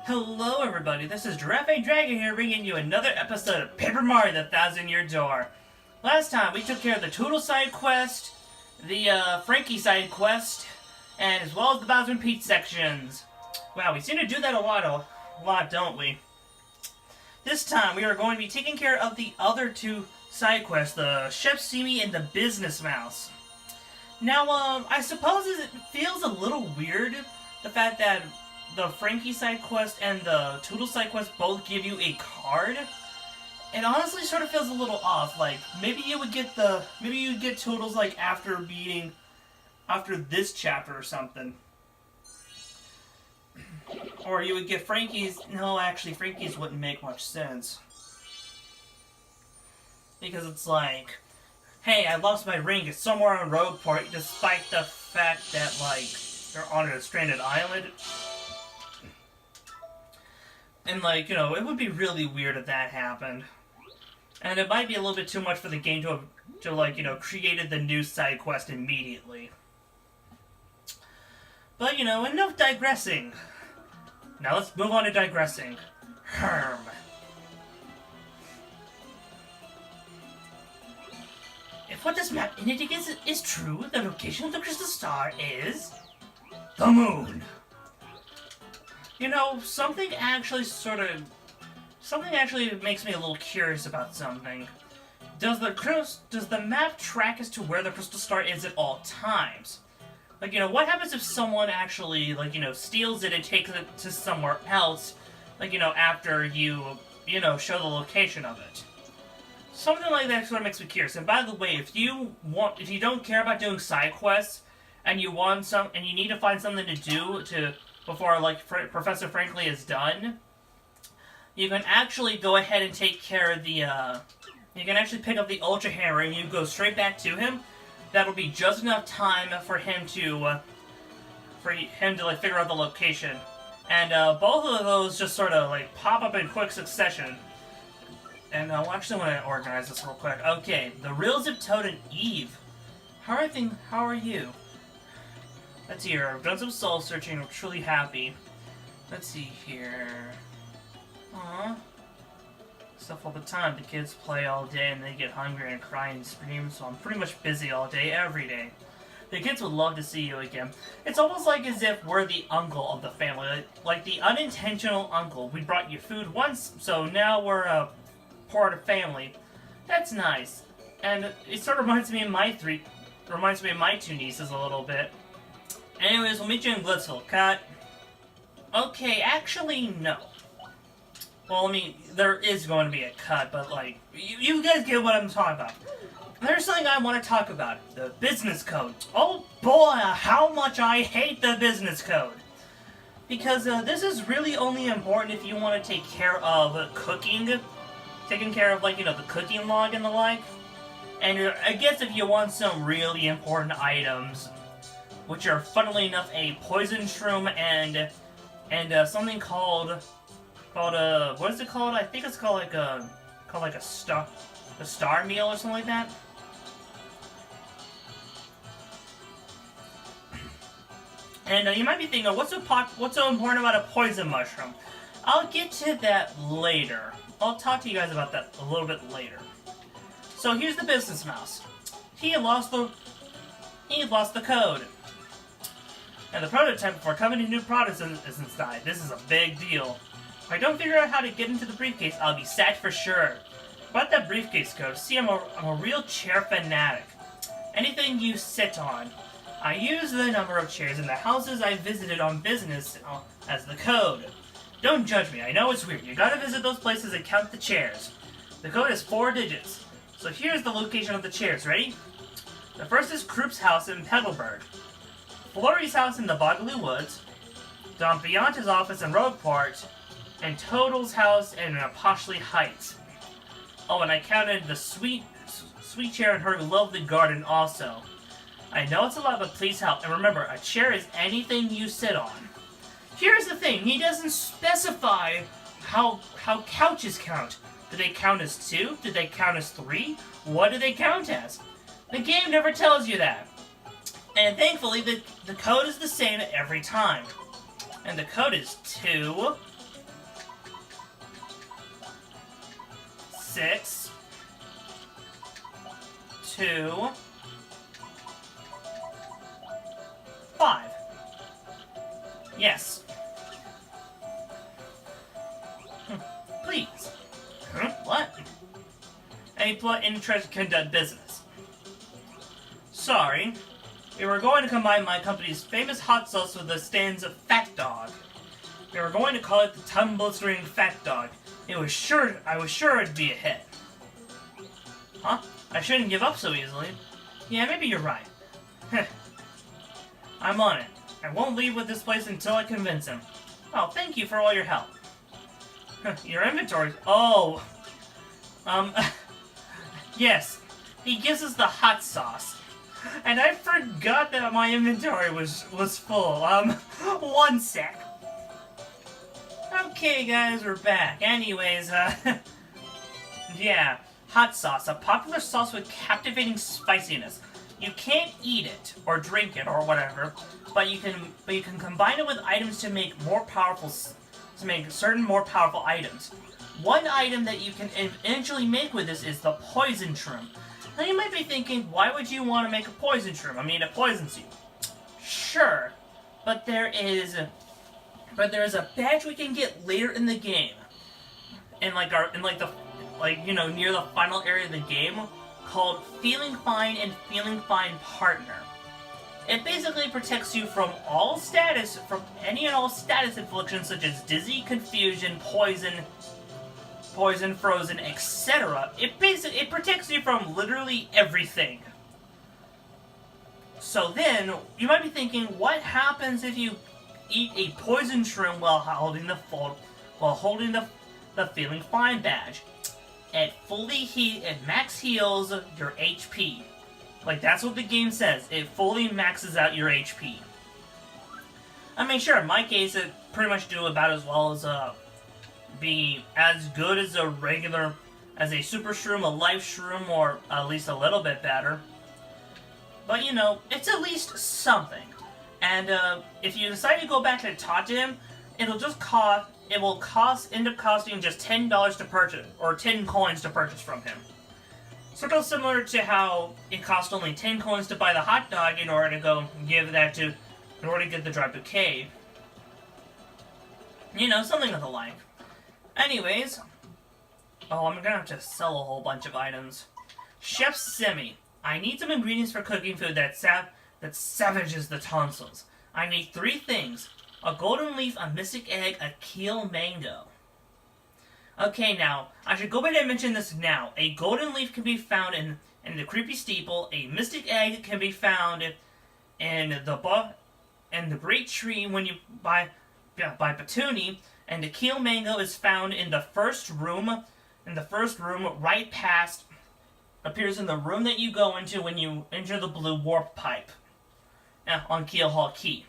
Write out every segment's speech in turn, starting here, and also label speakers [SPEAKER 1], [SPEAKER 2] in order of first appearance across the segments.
[SPEAKER 1] Hello everybody, this is Giraffe Dragon here bringing you another episode of Paper Mario the Thousand Year Door. Last time we took care of the Toodle side quest, the Frankie side quest, and as well as the Bowser and Peach sections. Wow, we seem to do that a lot, don't we? This time we are going to be taking care of the other two side quests, the Chef Simi and the Business Mouse. Now, I suppose it feels a little weird, the fact that the Frankie side quest and the Toodle side quest both give you a card. It honestly sort of feels a little off. Like, maybe you'd get Toodles, like, after this chapter or something. Or you would get Frankie's. No, actually, Frankie's wouldn't make much sense. Because it's like, hey, I lost my ring. It's somewhere on Rogueport, despite the fact that, like, you're on a stranded island. And, like, it would be really weird if that happened. And it might be a little bit too much for the game to like, created the new side quest immediately. But, enough digressing. Now let's move on to digressing. Herm. If what this map indicates is true, the location of the crystal star is the moon. Something actually makes me a little curious about something. Does the map track as to where the crystal star is at all times? Like, what happens if someone actually, like, steals it and takes it to somewhere else, like, after you, show the location of it? Something like that sort of makes me curious. And by the way, if you don't care about doing side quests, and you need to find something to do before, like, Professor Frankly is done, you can actually go ahead and take care of the, you can actually pick up the Ultra Hammer and you go straight back to him. That'll be just enough time for him to, like, figure out the location. And, both of those just sort of, like, pop up in quick succession. And I actually want to organize this real quick. Okay, the Real Zip Toad and Eve. How are you? Let's see here. I've done some soul searching. I'm truly happy. Let's see here. Aww. Stuff all the time. The kids play all day and they get hungry and cry and scream, so I'm pretty much busy all day, every day. The kids would love to see you again. It's almost like as if we're the uncle of the family. Like the unintentional uncle. We brought you food once, so now we're a part of family. That's nice. And it sort of reminds me of my two nieces a little bit. Anyways, we'll meet you in Glitzville. Cut. Okay, actually, no. Well, I mean, there is going to be a cut, but, like, you guys get what I'm talking about. There's something I want to talk about. The business code. Oh, boy, how much I hate the business code. Because, this is really only important if you want to take care of cooking. Taking care of, like, the cooking log and the like. And I guess if you want some really important items, which are, funnily enough, a poison shroom and something called what is it called? I think it's called a star meal or something like that. And you might be thinking, what's so important about a poison mushroom? I'll get to that later. I'll talk to you guys about that a little bit later. So here's the Business Mouse. He lost the code. And the prototype for coming to new products is inside. This is a big deal. If I don't figure out how to get into the briefcase, I'll be sacked for sure. About that briefcase code, see, I'm a real chair fanatic. Anything you sit on. I use the number of chairs in the houses I visited on business as the code. Don't judge me, I know it's weird. You gotta visit those places and count the chairs. The code is 4 digits. So here's the location of the chairs, ready? The first is Kroop's house in Petalburg. Flurry's house in the Boggly Woods, Don Bionta's office in Rogueport, and Toadle's house in Poshley Heights. Oh, and I counted the sweet chair in her lovely garden also. I know it's a lot, but please help. And remember, a chair is anything you sit on. Here's the thing, he doesn't specify how couches count. Do they count as 2? Do they count as 3? What do they count as? The game never tells you that. And thankfully, the code is the same every time. And the code is 2, 6, 2, 5. Yes. Please. What? Any interest to conduct business? Sorry. We were going to combine my company's famous hot sauce with the stand's Fat Dog. We were going to call it the tongue-blistering Fat Dog. I was sure it'd be a hit. Huh? I shouldn't give up so easily. Yeah, maybe you're right. I'm on it. I won't leave with this place until I convince him. Oh, thank you for all your help. Your inventory? Oh. Yes. He gives us the hot sauce. And I forgot that my inventory was full. One sec. Okay, guys, we're back. Anyways, yeah. Hot sauce, a popular sauce with captivating spiciness. You can't eat it, or drink it, or whatever, but you can combine it with items to make certain more powerful items. One item that you can eventually make with this is the poison shroom. Now you might be thinking, why would you want to make a poison shroom? I mean, it poisons you. Sure, but there is a badge we can get later in the game, near the final area of the game, called Feeling Fine and Feeling Fine Partner. It basically protects you from any and all status inflictions such as dizzy, confusion, poison, frozen, etc. It protects you from literally everything. So then, you might be thinking, what happens if you eat a poison shroom while holding the Feeling Fine badge? It max heals your HP. Like, that's what the game says. It fully maxes out your HP. I mean, sure, in my case, it pretty much do about as well as, be as good as a super shroom, a life shroom, or at least a little bit better. But, it's at least something. And, if you decide to go back and talk to him, it will end up costing just $10 to purchase, or 10 coins to purchase from him. Sort of similar to how it cost only 10 coins to buy the hot dog in order to get the dry bouquet. Something of the like. Anyways, I'm gonna have to sell a whole bunch of items. Chef Simi, I need some ingredients for cooking food that savages the tonsils. I need 3 things. A golden leaf, a mystic egg, a keel mango. Okay, now, I should go ahead and mention this now. A golden leaf can be found in the creepy steeple. A mystic egg can be found in the great tree when you by Petuni. And the keel mango is found in the first room. Right past. Appears in the room that you go into when you enter the blue warp pipe. On Keel Hall Key.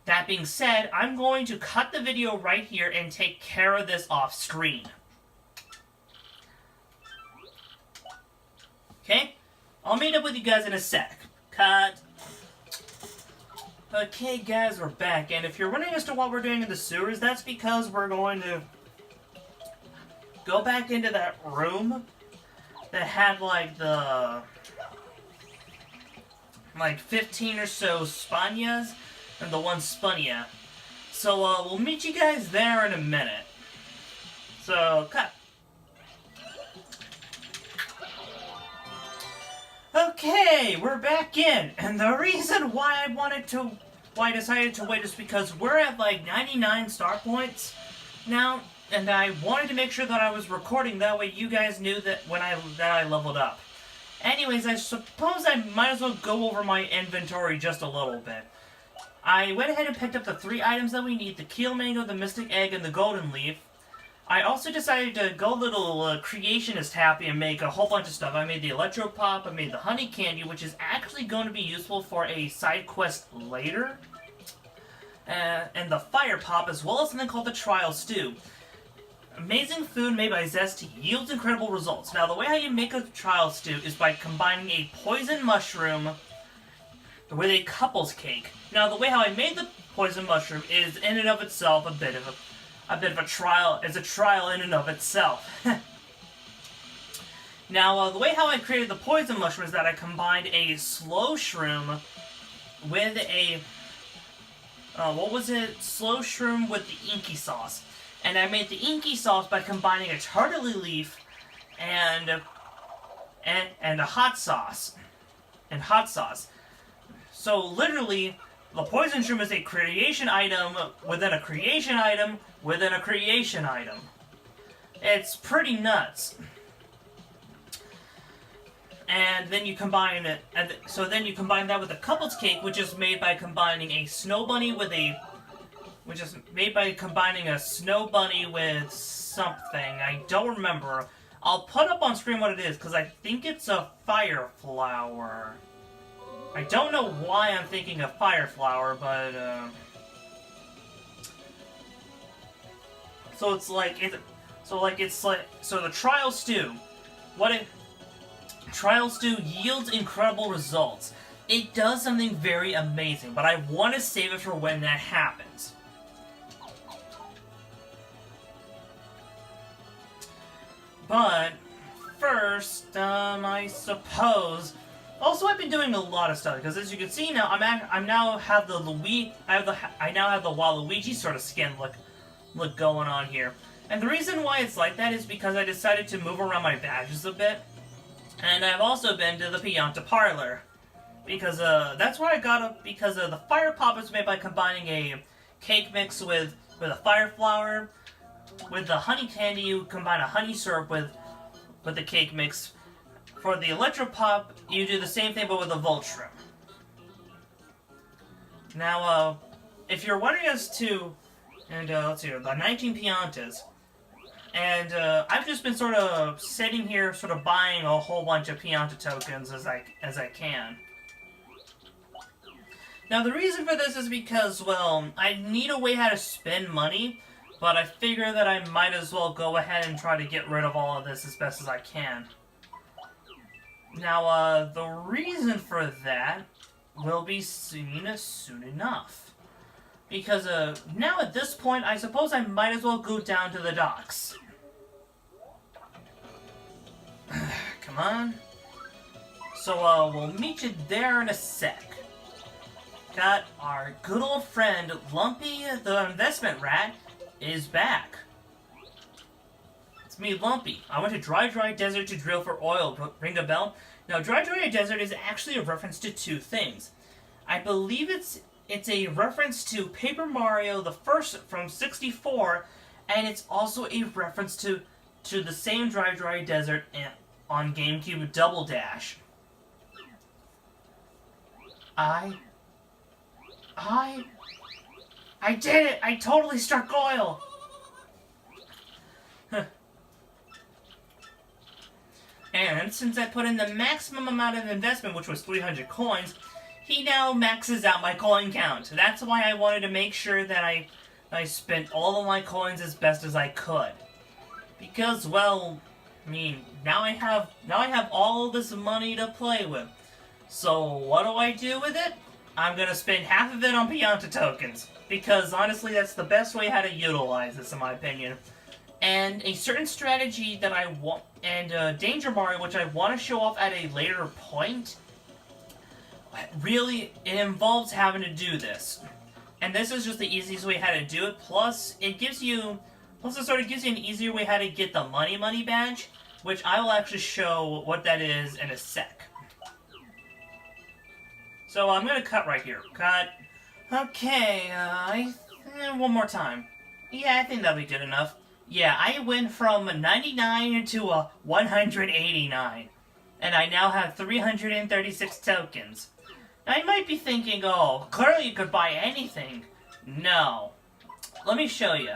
[SPEAKER 1] That being said, I'm going to cut the video right here and take care of this off screen. Okay? I'll meet up with you guys in a sec. Cut. Okay, guys, we're back. And if you're wondering as to what we're doing in the sewers, that's because we're going to go back into that room that had, the 15 or so Spanias. And the one Spunnia. So, we'll meet you guys there in a minute. So, cut. Okay, we're back in. And the reason why I decided to wait is because we're at 99 star points now. And I wanted to make sure that I was recording, that way you guys knew that that I leveled up. Anyways, I suppose I might as well go over my inventory just a little bit. I went ahead and picked up the 3 items that we need, the keel mango, the mystic egg, and the golden leaf. I also decided to go a little creationist happy and make a whole bunch of stuff. I made the electro pop, I made the honey candy, which is actually going to be useful for a side quest later. And the fire pop, as well as something called the trial stew. Amazing food made by Zest yields incredible results. Now, the way how you make a trial stew is by combining a poison mushroom with a couple's cake. Now, the way how I made the poison mushroom is in and of itself a bit of a trial. It's a trial in and of itself. Now, the way how I created the poison mushroom is that I combined a slow shroom with a what was it? Slow shroom with the inky sauce. And I made the inky sauce by combining a turtley leaf and a hot sauce. And hot sauce. So literally, the poison shroom is a creation item within a creation item within a creation item. It's pretty nuts. And then you combine it, and so then you combine that with a couples cake, which is made by combining a snow bunny with a, which is made by combining a snow bunny with something. I don't remember. I'll put up on screen what it is, because I think it's a fire flower. I don't know why I'm thinking of fire flower, but so it's like so the trial stew. Trial stew yields incredible results. It does something very amazing, but I want to save it for when that happens. But first, I suppose. Also, I've been doing a lot of stuff because, as you can see now, I now have the Waluigi sort of skin look going on here. And the reason why it's like that is because I decided to move around my badges a bit. And I've also been to the Pianta Parlor. Because, that's where I got it, because the fire pop is made by combining a cake mix with a fire flower. With the honey candy, you combine a honey syrup with the cake mix. For the electro pop, you do the same thing but with a Voltrum. Now, if you're wondering as to, and let's see, the 19 Piantas. And I've just been sort of sitting here, sort of buying a whole bunch of Pianta tokens as I can. Now the reason for this is because, well, I need a way how to spend money, but I figure that I might as well go ahead and try to get rid of all of this as best as I can. Now, the reason for that will be seen soon enough. Because, now at this point, I suppose I might as well go down to the docks. Come on. So, we'll meet you there in a sec. Got our good old friend, Lumpy the Investment Rat, is back. It's me, Lumpy. I went to Dry Desert to drill for oil. Ring a bell? Now, Dry Desert is actually a reference to two things. I believe it's a reference to Paper Mario, the first from 64, and it's also a reference to the same Dry Desert on GameCube Double Dash. I did it! I totally struck oil! And since I put in the maximum amount of investment, which was 300 coins, he now maxes out my coin count. That's why I wanted to make sure that I spent all of my coins as best as I could. Because, well, I mean, now I have all this money to play with. So what do I do with it? I'm gonna spend half of it on Pianta tokens. Because honestly, that's the best way how to utilize this, in my opinion. And a certain strategy that I want, and Danger Mario, which I want to show off at a later point, really, it involves having to do this. And this is just the easiest way how to do it, plus it sort of gives you an easier way how to get the money badge, which I will actually show what that is in a sec. So I'm going to cut right here. Cut. Okay, one more time. Yeah, I think that'll be good enough. Yeah, I went from 99 to 189. And I now have 336 tokens. Now you might be thinking, oh, clearly you could buy anything. No. Let me show you.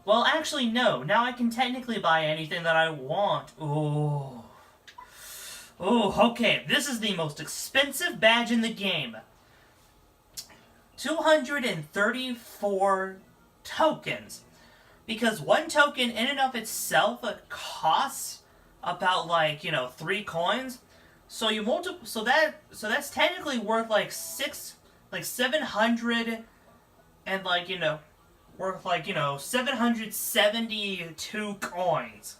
[SPEAKER 1] Well, actually, no. Now I can technically buy anything that I want. Ooh. Ooh, okay. This is the most expensive badge in the game. 234 tokens. Because one token in and of itself costs about, like, 3 coins. So you so that's technically worth like 700 and worth 772 coins.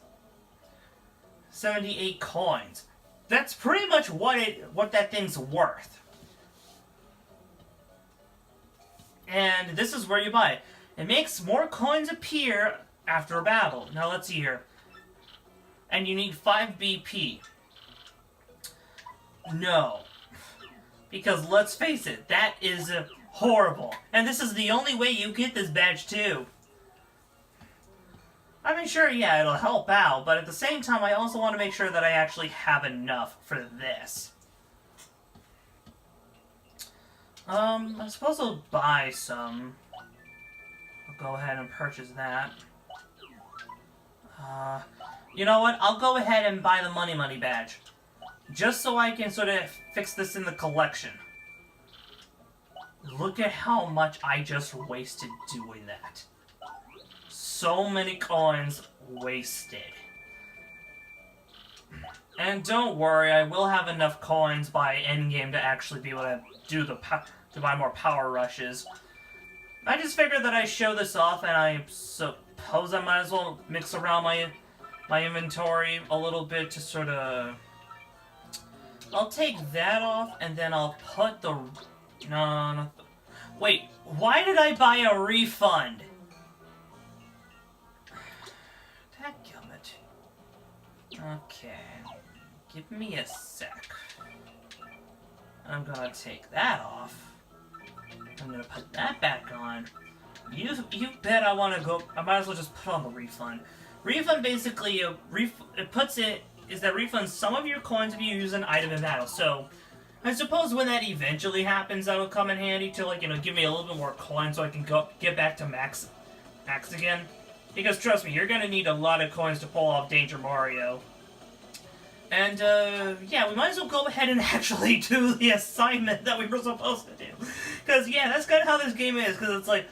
[SPEAKER 1] 78 coins. That's pretty much what that thing's worth. And this is where you buy it. It makes more coins appear after a battle. Now let's see here. And you need 5 BP. No. Because let's face it, that is horrible. And this is the only way you get this badge too. I mean, sure, yeah, it'll help out, but at the same time, I also want to make sure that I actually have enough for this. I suppose I'll buy some. I'll go ahead and purchase that. You know what? I'll go ahead and buy the money badge. Just so I can sort of fix this in the collection. Look at how much I just wasted doing that. So many coins wasted. And don't worry, I will have enough coins by endgame to actually be able to do to buy more power rushes. I just figured that I show this off, and I suppose I might as well mix around my inventory a little bit to sort of. I'll take that off, and then I'll put the. No. Wait, why did I buy a refund? Dadgummit. Okay. Give me a sec. I'm gonna take that off. I'm gonna put that back on. You bet I want to go. I might as well just put on the refund. Refund basically refunds some of your coins if you use an item in battle. So I suppose when that eventually happens, that'll come in handy to give me a little bit more coins so I can get back to max again. Because trust me, you're gonna need a lot of coins to pull off Danger Mario. And, yeah, we might as well go ahead and actually do the assignment that we were supposed to do. Because, yeah, that's kind of how this game is. Because it's like,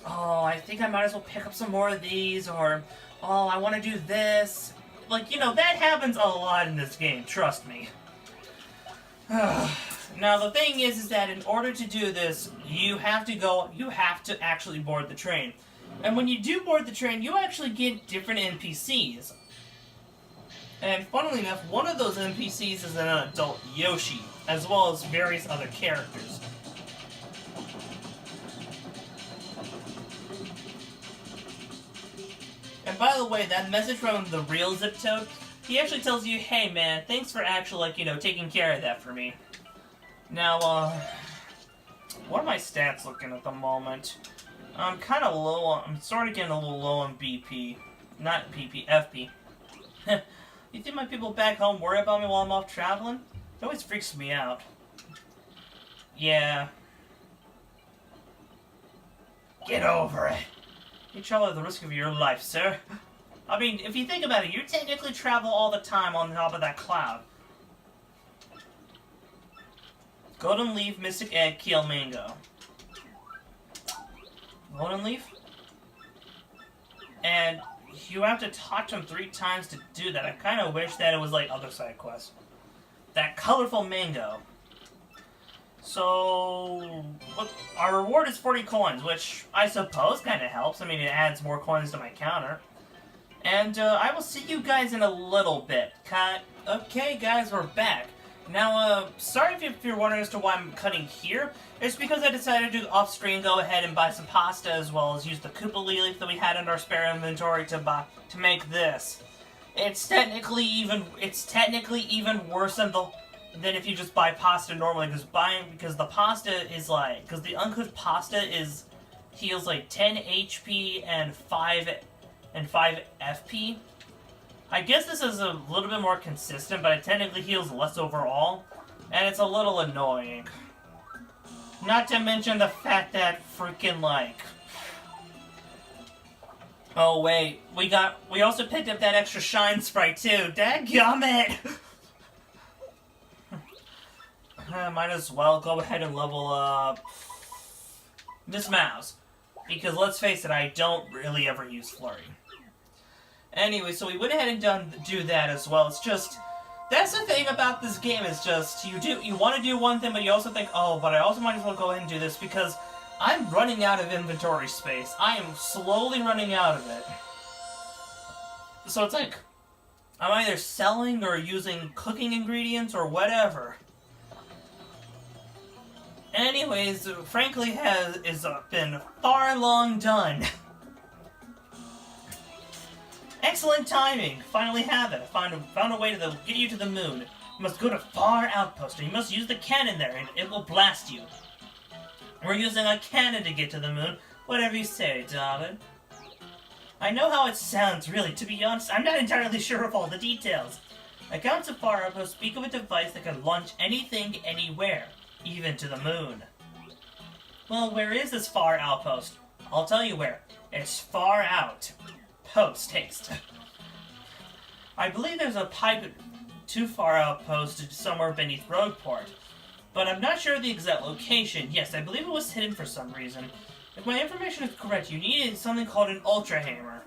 [SPEAKER 1] oh, I think I might as well pick up some more of these. Or, oh, I want to do this. Like, that happens a lot in this game. Trust me. Now, the thing is that in order to do this, you have to actually board the train. And when you do board the train, you actually get different NPCs. And funnily enough, one of those NPCs is an adult Yoshi, as well as various other characters. And by the way, that message from the real Zip Toad, he actually tells you, hey man, thanks for actually, taking care of that for me. Now, what are my stats looking at the moment? I'm kind of low on, I'm sort of getting a little low on BP. Not PP, FP. You think my people back home worry about me while I'm off traveling? It always freaks me out. Yeah. Get over it. You travel at the risk of your life, sir. I mean, if you think about it, you technically travel all the time on top of that cloud. Golden Leaf, Mystic Egg, Keel Mango. Golden Leaf? And you have to talk to him 3 times to do that. I kind of wish that it was like other side quests. That colorful mango. So, look, our reward is 40 coins, which I suppose kind of helps. I mean, it adds more coins to my counter. And I will see you guys in a little bit. Cut. Okay, guys, we're back. Now, sorry if you're wondering as to why I'm cutting here. It's because I decided to off-screen go ahead and buy some pasta, as well as use the Koopa leaf that we had in our spare inventory to make this. It's technically even worse than if you just buy pasta normally, because the pasta is because the uncooked pasta heals like 10 HP and 5 FP. I guess this is a little bit more consistent, but it technically heals less overall, and it's a little annoying. Not to mention the fact that freaking oh wait, we also picked up that extra shine sprite too. Dadgummit! Might as well go ahead and level up Miss Mouse, because let's face it, I don't really ever use Flurry. Anyway, so we went ahead and do that as well. It's just, that's the thing about this game, is just, you want to do one thing, but you also think, oh, but I also might as well go ahead and do this, because I'm running out of inventory space. I am slowly running out of it. So it's like, I'm either selling or using cooking ingredients or whatever. Anyways, frankly, has been far long done. Excellent timing. Finally have it. Found a way to get you to the moon. You must go to Far Outpost, and you must use the cannon there, and it will blast you. We're using a cannon to get to the moon. Whatever you say, David. I know how it sounds, really. To be honest, I'm not entirely sure of all the details. Accounts of Far Outpost speak of a device that can launch anything, anywhere. Even to the moon. Well, where is this Far Outpost? I'll tell you where. It's far out. Post-haste. I believe there's a pipe to Far Outpost somewhere beneath Rogueport, but I'm not sure of the exact location. Yes, I believe it was hidden for some reason. If my information is correct, you needed something called an Ultra Hammer.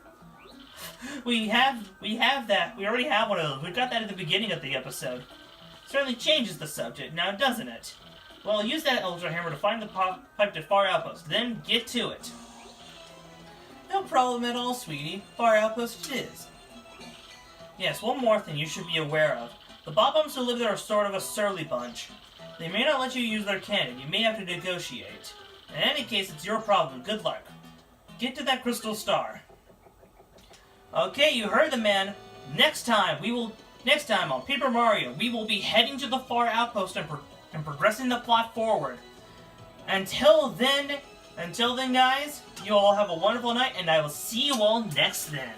[SPEAKER 1] We have that. We already have one of those. We got that at the beginning of the episode. Certainly changes the subject, now doesn't it? Well, use that Ultra Hammer to find the pipe to Far Outpost, then get to it. No problem at all, sweetie. Far Outpost it is. Yes, one more thing you should be aware of. The Bob-Bums who live there are sort of a surly bunch. They may not let you use their cannon. You may have to negotiate. In any case, it's your problem. Good luck. Get to that crystal star. Okay, you heard the man. Next time on Paper Mario, we will be heading to the Far Outpost and progressing the plot forward. Until then, guys, you all have a wonderful night, and I will see you all next then.